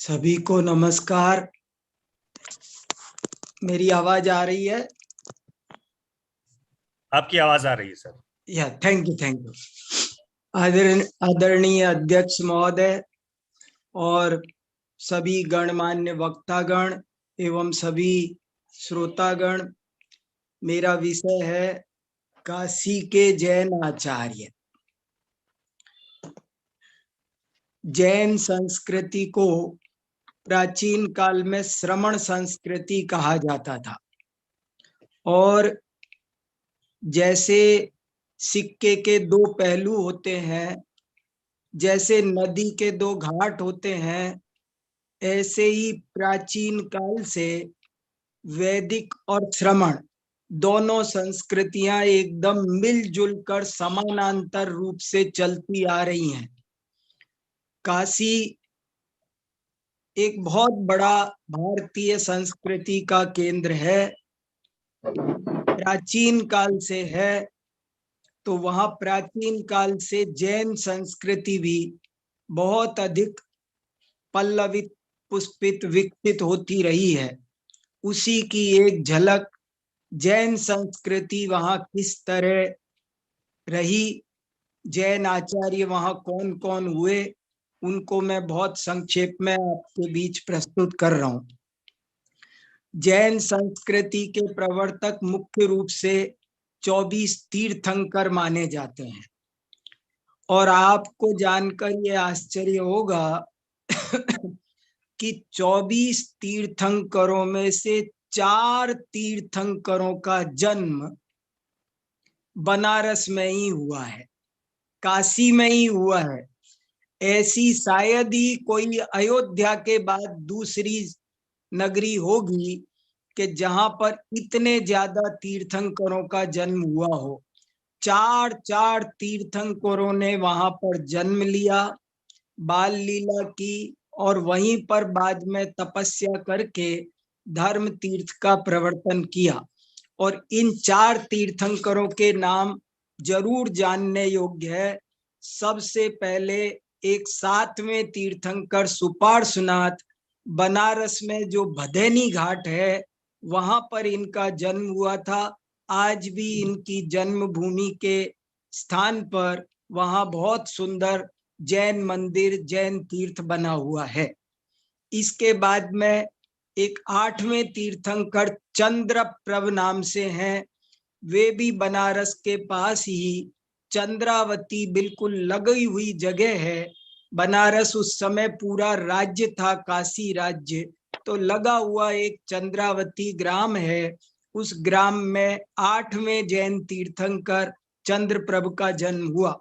सभी को नमस्कार। मेरी आवाज आ रही है? आपकी आवाज आ रही है सर। या थैंक यू। आदरणीय अध्यक्ष महोदय और सभी गणमान्य वक्तागण एवं सभी श्रोतागण, मेरा विषय है काशी के जैन आचार्य। जैन संस्कृति को प्राचीन काल में श्रमण संस्कृति कहा जाता था और जैसे सिक्के के दो पहलू होते हैं, जैसे नदी के दो घाट होते हैं, ऐसे ही प्राचीन काल से वैदिक और श्रमण दोनों संस्कृतियां एकदम मिलजुल कर समानांतर रूप से चलती आ रही हैं। काशी एक बहुत बड़ा भारतीय संस्कृति का केंद्र है, प्राचीन काल से है। तो वहां प्राचीन काल से जैन संस्कृति भी बहुत अधिक पल्लवित, पुष्पित, विकसित होती रही है। उसी की एक झलक जैन संस्कृति वहां किस तरह रही, जैन आचार्य वहां कौन कौन हुए, उनको मैं बहुत संक्षेप में आपके बीच प्रस्तुत कर रहा हूं। जैन संस्कृति के प्रवर्तक मुख्य रूप से 24 तीर्थंकर माने जाते हैं और आपको जानकर ये आश्चर्य होगा कि 24 तीर्थंकरों में से 4 तीर्थंकरों का जन्म बनारस में ही हुआ है, काशी में ही हुआ है। ऐसी शायद ही कोई अयोध्या के बाद दूसरी नगरी होगी कि जहां पर इतने ज्यादा तीर्थंकरों का जन्म हुआ हो। 4 तीर्थंकरों ने वहां पर जन्म लिया, बाल लीला की और वहीं पर बाद में तपस्या करके धर्म तीर्थ का प्रवर्तन किया। और इन 4 तीर्थंकरों के नाम जरूर जानने योग्य है। सबसे पहले एक 7वें तीर्थंकर सुपार्श्वनाथ, बनारस में जो भदैनी घाट है वहां पर इनका जन्म हुआ था। आज भी इनकी जन्मभूमि के स्थान पर वहां बहुत सुंदर जैन मंदिर, जैन तीर्थ बना हुआ है। इसके बाद में एक 8वें तीर्थंकर चंद्रप्रभ नाम से हैं। वे भी बनारस के पास ही चंद्रावती बिल्कुल लगी हुई जगह है। बनारस उस समय पूरा राज्य था, काशी राज्य, तो लगा हुआ एक चंद्रावती ग्राम है। उस ग्राम में 8वें जैन तीर्थंकर चंद्रप्रभ का जन्म हुआ।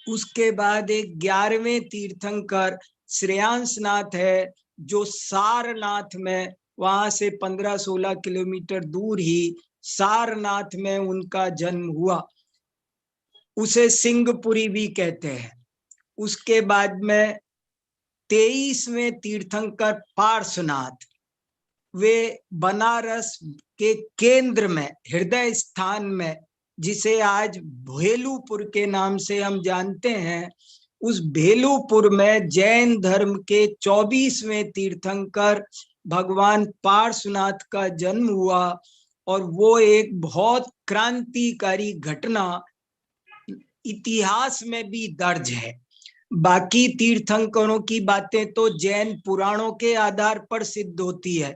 उसके बाद एक 11वें तीर्थंकर श्रेयांसनाथ है, जो सारनाथ में, वहां से 15-16 किलोमीटर दूर ही सारनाथ में उनका जन्म हुआ। उसे सिंहपुरी भी कहते हैं। उसके बाद में 23वें तीर्थंकर पार्श्वनाथ, वे बनारस के केंद्र में, हृदय स्थान में, जिसे आज भेलूपुर के नाम से हम जानते हैं, उस भेलूपुर में जैन धर्म के 24वें तीर्थंकर भगवान पार्श्वनाथ का जन्म हुआ। और वो एक बहुत क्रांतिकारी घटना इतिहास में भी दर्ज है। बाकी तीर्थंकरों की बातें तो जैन पुराणों के आधार पर सिद्ध होती है,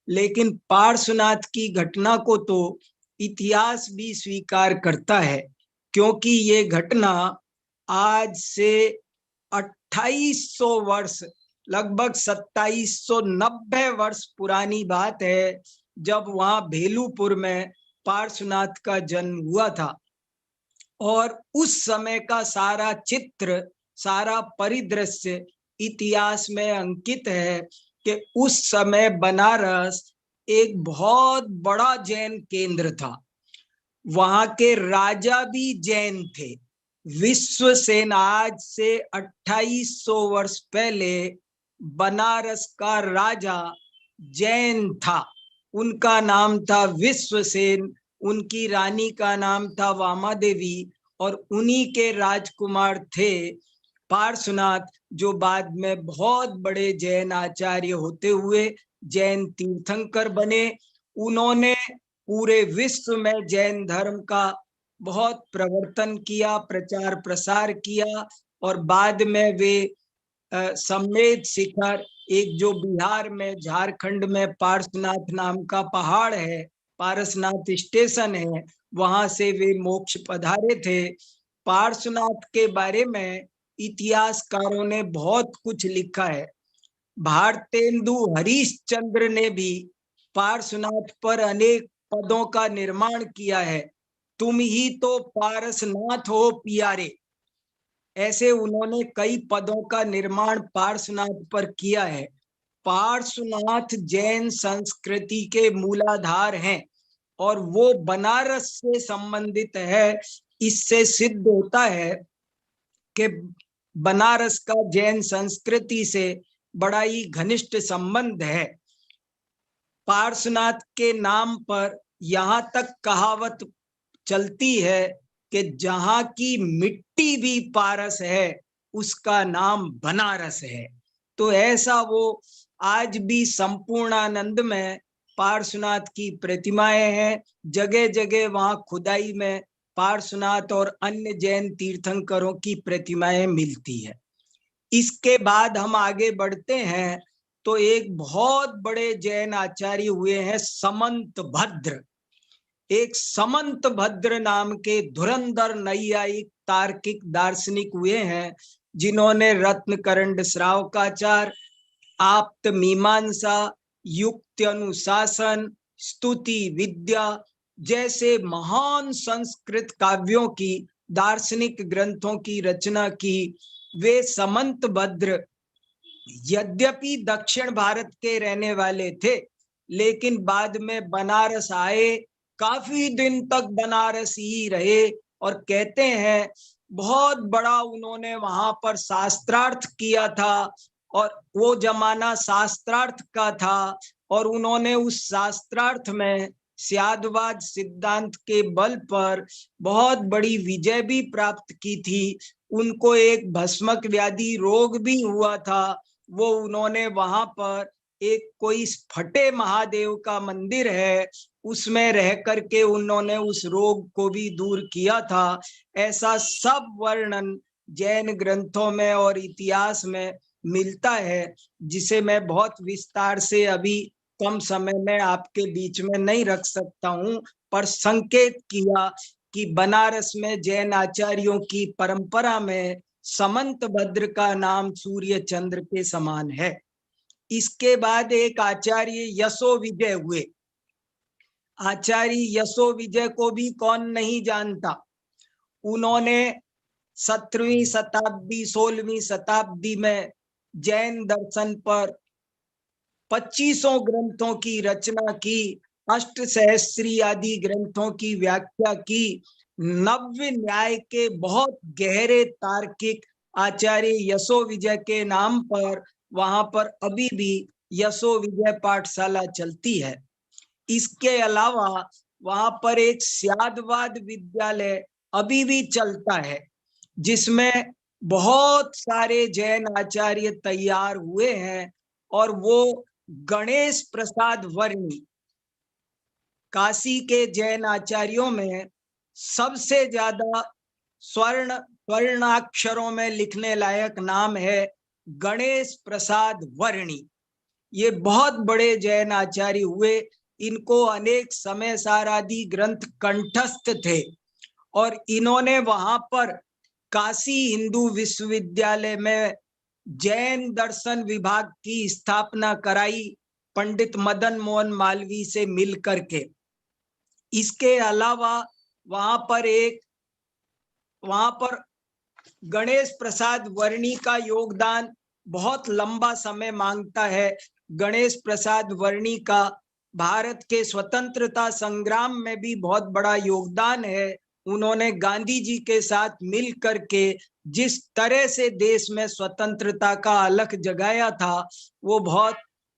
लेकिन पार्श्वनाथ की घटना को तो इतिहास भी स्वीकार करता है, क्योंकि ये घटना आज से 2800 वर्ष, लगभग 2790 वर्ष पुरानी बात है, जब वहां भेलूपुर में पार्श्वनाथ का जन्म हुआ था। और उस समय का सारा चित्र, सारा परिदृश्य इतिहास में अंकित है कि उस समय बनारस एक बहुत बड़ा जैन केंद्र था। वहां के राजा भी जैन थे। विश्वसेन, आज से 2800 वर्ष पहले बनारस का राजा जैन था। उनका नाम था विश्वसेन, उनकी रानी का नाम था वामा देवी और उन्हीं के राजकुमार थे पार्श्वनाथ, जो बाद में बहुत बड़े जैन आचार्य होते हुए जैन तीर्थंकर बने, उन्होंने पूरे विश्व में जैन धर्म का बहुत प्रवर्तन किया, प्रचार प्रसार किया। और बाद में वे समेत शिखर, एक जो बिहार में, झारखंड में पार्श्वनाथ नाम का पहाड़ है, पारसनाथ स्टेशन है, वहां से वे मोक्ष पधारे थे। पार्श्वनाथ के बारे में इतिहासकारों ने बहुत कुछ लिखा है। भारतेंदु हरिश्चंद्र ने भी पार्श्वनाथ पर अनेक पदों का निर्माण किया है। तुम ही तो पारसनाथ हो प्यारे, ऐसे उन्होंने कई पदों का निर्माण पार्श्वनाथ पर किया है। पार्श्वनाथ जैन संस्कृति के मूलाधार हैं और वो बनारस से संबंधित है। इससे सिद्ध होता है कि बनारस का जैन संस्कृति से बड़ा ही घनिष्ठ संबंध है। पार्श्वनाथ के नाम पर यहाँ तक कहावत चलती है कि जहां की मिट्टी भी पारस है, उसका नाम बनारस है। तो ऐसा वो आज भी संपूर्णानंद में पार्श्वनाथ की प्रतिमाएं हैं। जगह जगह वहां खुदाई में पार्श्वनाथ और अन्य जैन तीर्थंकरों की प्रतिमाएं मिलती है। इसके बाद हम आगे बढ़ते हैं तो एक बहुत बड़े जैन आचार्य हुए हैं समंत भद्र। एक समंत भद्र नाम के धुरंधर नैयायिक तार्किक दार्शनिक हुए हैं, जिन्होंने रत्नकरंड श्रावकाचार, आप्त मीमांसा, युक्ति अनुशासन, स्तुति विद्या जैसे महान संस्कृत काव्यों की, दार्शनिक ग्रंथों की रचना की। वे समंत भद्र यद्यपि दक्षिण भारत के रहने वाले थे, लेकिन बाद में बनारस आए, काफी दिन तक बनारस ही रहे और कहते हैं बहुत बड़ा उन्होंने वहां पर शास्त्रार्थ किया था। और वो जमाना शास्त्रार्थ का था और उन्होंने उस शास्त्रार्थ में स्यादवाद सिद्धांत के बल पर बहुत बड़ी विजय भी प्राप्त की थी। उनको एक भस्मक व्याधि रोग भी हुआ था। वो उन्होंने वहां पर एक कोई फटे महादेव का मंदिर है, उसमें रह करके उन्होंने उस रोग को भी दूर किया था। ऐसा सब वर्णन जैन ग्रंथों में और इतिहास में मिलता है, जिसे मैं बहुत विस्तार से अभी कम समय में आपके बीच में नहीं रख सकता हूं, पर संकेत किया कि बनारस में जैन आचार्यों की परंपरा में समंत भद्र का नाम सूर्य चंद्र के समान है। इसके बाद एक आचार्य यशो विजय हुए। आचार्य यशो विजय को भी कौन नहीं जानता। उन्होंने 17वीं शताब्दी 16वीं शताब्दी में जैन दर्शन पर 2500 ग्रंथों की रचना की, अष्ट सहस्त्री आदि ग्रंथों की व्याख्या की। नव्य न्याय के बहुत गहरे तार्किक आचार्य यशो विजय के नाम पर वहां पर अभी भी यशो विजय पाठशाला चलती है। इसके अलावा वहां पर एक स्यादवाद विद्यालय अभी भी चलता है, जिसमें बहुत सारे जैन आचार्य तैयार हुए हैं। और वो गणेश प्रसाद वर्णी, काशी के जैन आचार्यों में सबसे ज्यादा स्वर्णाक्षरों में लिखने लायक नाम है गणेश प्रसाद वर्णी। ये बहुत बड़े जैन आचार्य हुए। इनको अनेक समय सारादि ग्रंथ कंठस्थ थे और इन्होंने वहां पर काशी हिंदू विश्वविद्यालय में जैन दर्शन विभाग की स्थापना कराई, पंडित मदन मोहन मालवीय से मिल करके। इसके अलावा वहां पर गणेश प्रसाद वर्णी का योगदान बहुत लंबा समय मांगता है। गणेश प्रसाद वर्णी का भारत के स्वतंत्रता संग्राम में भी बहुत बड़ा योगदान है। उन्होंने गांधी जी के साथ मिल करके जिस तरह से देश में स्वतंत्रता का अलख जगाया था, वो बहुत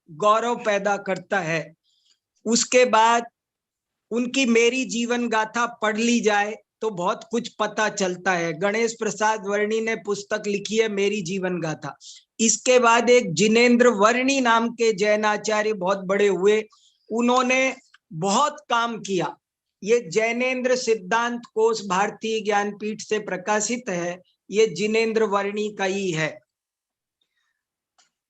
गौरव पैदा करता है। उसके बाद उनकी मेरी जीवन गाथा पढ़ ली जाए तो बहुत कुछ पता चलता है। गणेश प्रसाद वर्णी ने पुस्तक लिखी है मेरी जीवन गाथा। इसके बाद एक जिनेंद्र वर्णी नाम के जैन आचार्य बहुत बड़े हुए, उन्होंने बहुत काम किया। ये जैनेन्द्र सिद्धांत कोश भारतीय ज्ञानपीठ से प्रकाशित है, ये जिनेंद्र वर्णी का ही है।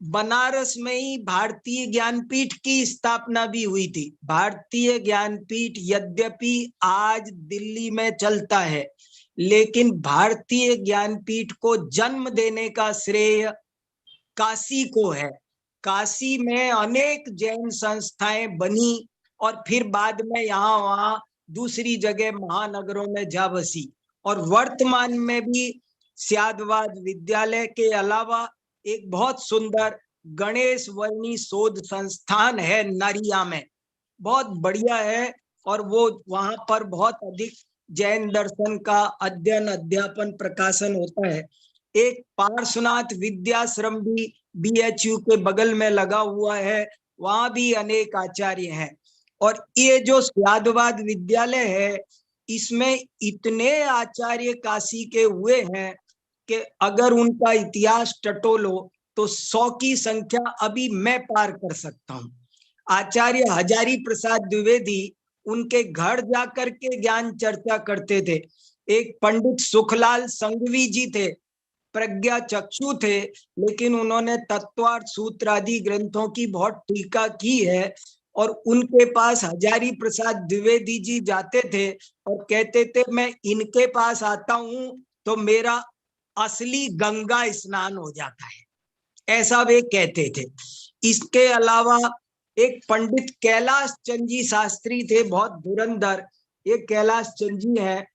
बनारस में ही भारतीय ज्ञानपीठ की स्थापना भी हुई थी। भारतीय ज्ञानपीठ यद्यपि आज दिल्ली में चलता है, लेकिन भारतीय ज्ञानपीठ को जन्म देने का श्रेय काशी को है। काशी में अनेक जैन संस्थाएं बनी और फिर बाद में यहाँ वहां दूसरी जगह महानगरों में जा बसी। और वर्तमान में भी स्यादवाद विद्यालय के अलावा एक बहुत सुंदर गणेश वर्णी शोध संस्थान है नारिया में, बहुत बढ़िया है। और वो वहां पर बहुत अधिक जैन दर्शन का अध्ययन अध्यापन प्रकाशन होता है। एक पार्श्वनाथ विद्याश्रम भी BHU के बगल में लगा हुआ है, वहां भी अनेक आचार्य हैं। और ये जो स्यादवाद विद्यालय है, इसमें इतने आचार्य काशी के हुए हैं कि अगर उनका इतिहास टटोलो तो 100 की संख्या अभी मैं पार कर सकता हूँ। आचार्य हजारी प्रसाद द्विवेदी उनके घर जाकर के ज्ञान चर्चा करते थे। एक पंडित सुखलाल संघवी जी थे, प्रज्ञा चक्षु थे, लेकिन उन्होंने तत्वार्थ सूत्र आदि ग्रंथों की बहुत टीका की है। और उनके पास हजारी प्रसाद द्विवेदी जी जाते थे और कहते थे मैं इनके पास आता हूं तो मेरा असली गंगा स्नान हो जाता है, ऐसा वे कहते थे। इसके अलावा एक पंडित कैलाश चंद जी शास्त्री थे, बहुत धुरंधर। ये कैलाश चंद जी है,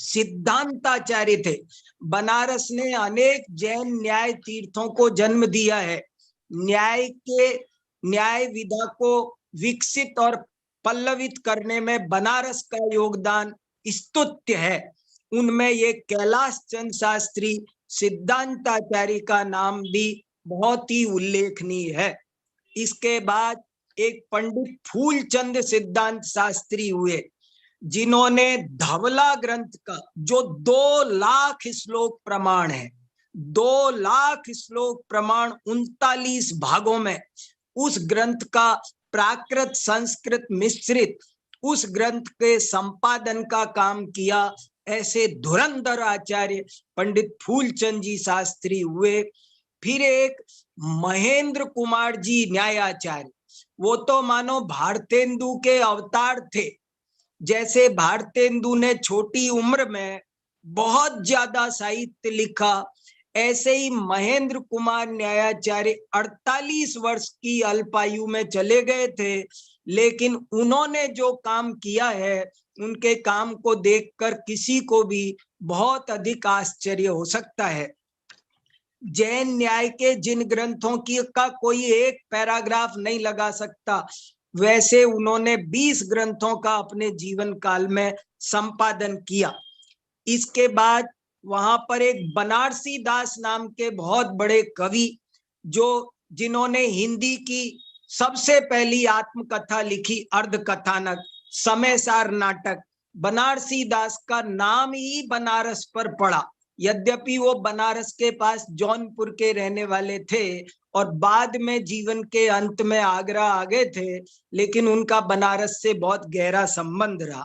सिद्धांताचार्य थे। बनारस ने अनेक जैन न्याय तीर्थों को जन्म दिया है। न्याय विधा को विकसित और पल्लवित करने में बनारस का योगदान स्तुत्य है। उनमें ये कैलाश चंद शास्त्री सिद्धांताचार्य का नाम भी बहुत ही उल्लेखनीय है। इसके बाद एक पंडित फूलचंद सिद्धांत शास्त्री हुए, जिन्होंने धवला ग्रंथ का जो 2 लाख श्लोक प्रमाण है, 2 लाख श्लोक प्रमाण 39 भागों में, उस ग्रंथ का प्राकृत संस्कृत मिश्रित उस ग्रंथ के संपादन का काम किया। ऐसे धुरंधर आचार्य पंडित फूलचंद जी शास्त्री हुए। फिर एक महेंद्र कुमार जी न्यायाचार्य, वो तो मानो भारतेंदु के अवतार थे। जैसे भारतेंदु ने छोटी उम्र में बहुत ज्यादा साहित्य लिखा, ऐसे ही महेंद्र कुमार न्यायाचार्य 48 वर्ष की अल्पायु में चले गए थे, लेकिन उन्होंने जो काम किया है, उनके काम को देखकर किसी को भी बहुत अधिक आश्चर्य हो सकता है। जैन न्याय के जिन ग्रंथों की का कोई एक पैराग्राफ नहीं लगा सकता, वैसे उन्होंने 20 ग्रंथों का अपने जीवन काल में संपादन किया। इसके बाद वहां पर एक बनारसी दास नाम के बहुत बड़े कवि, जिन्होंने हिंदी की सबसे पहली आत्मकथा लिखी, अर्धकथानक समयसार नाटक। बनारसी दास का नाम ही बनारस पर पड़ा, यद्यपि वो बनारस के पास जौनपुर के रहने वाले थे और बाद में जीवन के अंत में आगरा आ गए थे, लेकिन उनका बनारस से बहुत गहरा संबंध रहा।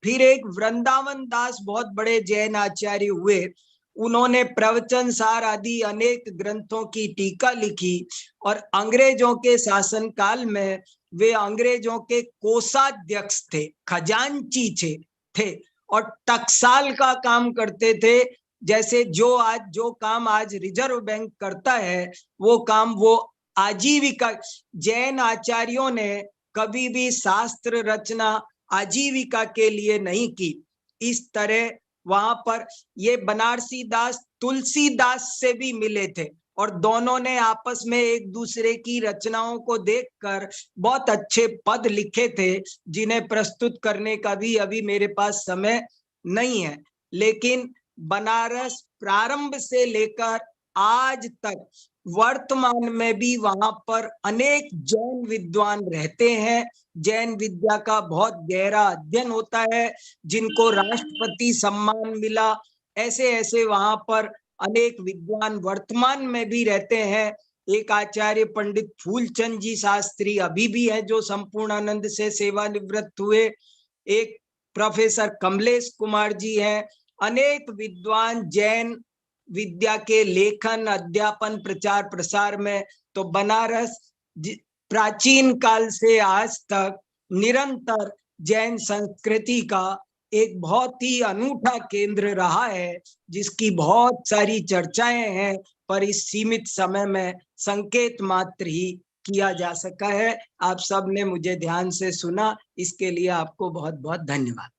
फिर एक वृंदावन दास बहुत बड़े जैन आचार्य हुए, उन्होंने प्रवचन सार आदि अनेक ग्रंथों की टीका लिखी और अंग्रेजों के शासनकाल में वे अंग्रेजों के कोषाध्यक्ष थे, खजांची थे और टकसाल का काम करते थे। जैसे जो काम आज रिजर्व बैंक करता है, वो काम वो आजीविका, जैन आचार्यों ने कभी भी शास्त्र रचना आजीविका के लिए नहीं की। इस तरह वहां पर ये बनारसी दास तुलसीदास से भी मिले थे और दोनों ने आपस में एक दूसरे की रचनाओं को देखकर बहुत अच्छे पद लिखे थे, जिन्हें प्रस्तुत करने का भी अभी मेरे पास समय नहीं है। लेकिन बनारस प्रारंभ से लेकर आज तक वर्तमान में भी वहां पर अनेक जैन विद्वान रहते हैं। जैन विद्या का बहुत गहरा अध्ययन होता है, जिनको राष्ट्रपति सम्मान मिला। ऐसे ऐसे वहां पर अनेक विद्वान वर्तमान में भी रहते हैं। एक आचार्य पंडित फूलचंद जी शास्त्री अभी भी है, जो संपूर्णानंद से सेवानिवृत्त हुए। एक प्रोफेसर कमलेश कुमार जी हैं। अनेक विद्वान जैन विद्या के लेखन, अध्यापन, प्रचार प्रसार में तो बनारस प्राचीन काल से आज तक निरंतर जैन संस्कृति का एक बहुत ही अनूठा केंद्र रहा है, जिसकी बहुत सारी चर्चाएं हैं, पर इस सीमित समय में संकेत मात्र ही किया जा सका है। आप सब ने मुझे ध्यान से सुना, इसके लिए आपको बहुत बहुत धन्यवाद।